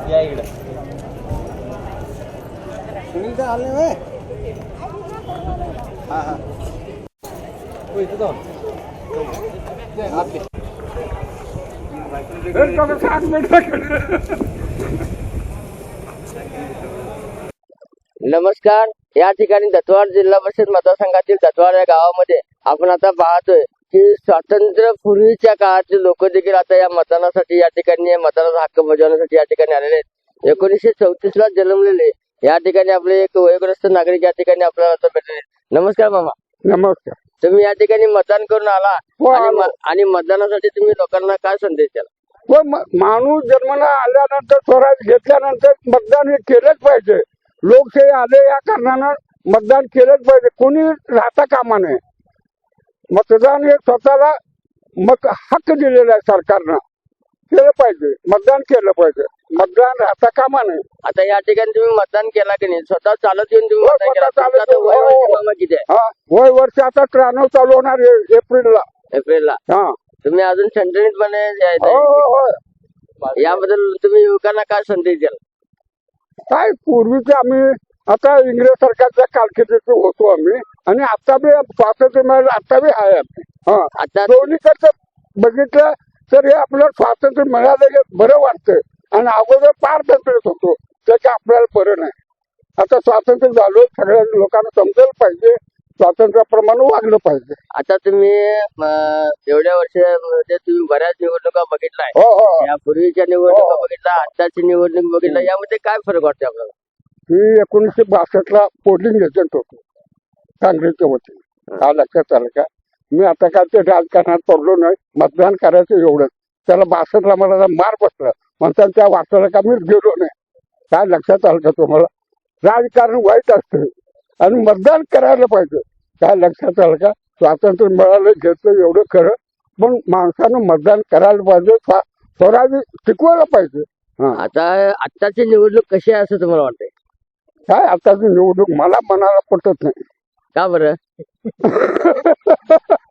या इकडे सुनील तर आले व्हय. हा हा इथं जाऊन नमस्कार. या ठिकाणी दत्तवाड जिल्हा परिषद मतदारसंघातील दत्तवाड या गावामध्ये आपण आता पाहतोय की स्वातंत्र्य पूर्वीच्या काळातले लोक देखील आता या मतदानासाठी या ठिकाणी मतदानाचा हक्क बजावण्यासाठी या ठिकाणी आलेले आहेत. 1934 ला जन्मलेले या ठिकाणी आपले एक वयोग्रस्त नागरिक या ठिकाणी आपल्याला आता भेटले. नमस्कार मामा. नमस्कार. तुम्ही या ठिकाणी मतदान करून आला हो, आलो. आणि मतदानासाठी तुम्ही लोकांना काय संदेश द्याल? व माणूस जन्माला आल्यानंतर स्वराज घेतल्यानंतर मतदान हे केलंच पाहिजे. लोकशाही आले या कारणानं मतदान केलंच पाहिजे. कोणी राहता कामा नये. मतदान हे स्वतःला मग हक्क दिलेला आहे सरकारनं. केलं पाहिजे. मतदान केलं पाहिजे. मतदान राहता कामा नये. आता या ठिकाणी तुम्ही मतदान केला की नाही? स्वतः चालत येऊन तुम्ही हो, मतदान केला. स्वतः चालत तुमचं आता येऊन. वय मामा किती आहे? हा वय वर्ष आता 93 चालू होणार एप्रिलला. एप्रिलला. हा तुम्ही अजून ठणठणीतपणे हो हो हो. याबद्दल तुम्ही युवकांना काय संदेश द्याल? काय पूर्वीचे आम्ही आता इंग्रज सरकारच्या कारकिर्दीत होतो आम्ही आणि आता बी स्वातंत्र्य मिळालं आता बी आहे आम्ही. हा आता दोन्हीकडचं बघितलं तर हे आपलं स्वातंत्र्य मिळालेलं बरं वाटतं आणि अगोदर पारतंत्र्यच होतो त्याच्या आपल्याला बरं नाही. आता स्वातंत्र्य झालं सगळ्या लोकांना समजायला पाहिजे. स्वातंत्र्याप्रमाणे वागलं पाहिजे. आता तुम्ही एवढ्या वर्ष म्हणजे तुम्ही बऱ्याच निवडणुका बघितलाय. हो हो. या पूर्वीच्या निवडणुका हो. बघितल्या, आताची निवडणूक बघितल्या, यामध्ये काय फरक वाटतो आपल्याला? मी 1962 पोलिंग एजंट होतो काँग्रेसच्या वतीने. हा लक्षात आलं का? मी आता काय ते राजकारणात पडलो नाही. मतदान करायचं एवढंच. त्याला 62 मला मार बसला म्हणतात त्या वाटायला का मी गेलो नाही. काय लक्षात आलं का तुम्हाला? राजकारण वाईट असतं आणि मतदान करायला पाहिजे. काय लक्षात आलं का? स्वातंत्र्य मिळालं घेतलं एवढं खरं पण माणसानं मतदान करायला पाहिजे. स्वराज टिकवायला पाहिजे. आता आत्ताची निवडणूक कशी आहे असं तुम्हाला वाटतंय? काय आताची निवडणूक मला मनाला पटत नाही. का बरं?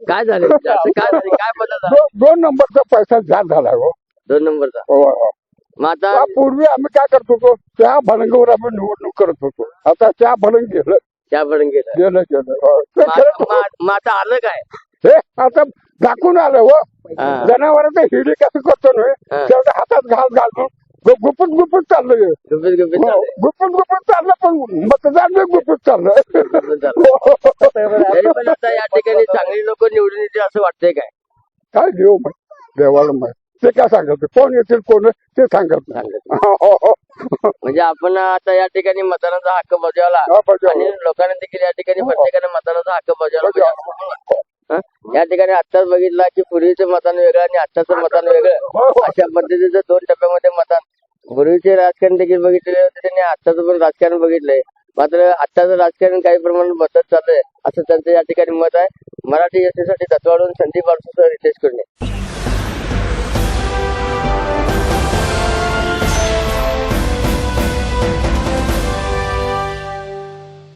काय झालं? काय बदल झाला? दोन नंबरचा पैसा जास्त झाला हो. 2 नंबरचा. हो, हो. मग आता पूर्वी आम्ही काय करत होतो त्या भलंगावर आम्ही निवडणूक करत होतो. आता त्या भलंग गेलं त्या पण गेलं. गेलं गेलं हो. ते खरंच हो. मग आता आलं काय? हे आता दाखवून आलं हो. हा. जनावरांचं हिडी कसं करतो ना हा. तेवढं हातात घास घालून गुपत गुपत चाललंय. गुपित गुपित चाललंय. गुपत गुपत चाललं पण मतदान गुपत चाललं. गुपित चाललंय. तरी पण आता या ठिकाणी चांगली लोक निवडून येतील असं वाटतंय काय? काय देव माहिती देवाला माहिती. ते काय सांगत कोण येतील कोण ते सांगत नाही. हो, हो. म्हणजे आपण आता या ठिकाणी मतदानाचा हक्क बजावला हा, बजावला. आणि लोकांना देखील या ठिकाणी प्रत्येकाने मतदानाचा हक्क बजावला पाहिजे. या ठिकाणी आत्ताच बघितला की पूर्वीचं मतदान वेगळं आणि आत्ताचं मतदान वेगळं अशा पद्धतीचं 2 टप्प्यामध्ये मतदान. पूर्वीचे राजकारण देखील बघितलेले होते त्यांनी आत्ताचं पण राजकारण बघितलंय. मात्र आत्ताचं राजकारण काही प्रमाणात बदलत चाललंय असं त्यांचं या ठिकाणी मत आहे. मराठी एसटीसाठी दत्तवाडहून संदीप आडसूसह रितेश कुर्णे.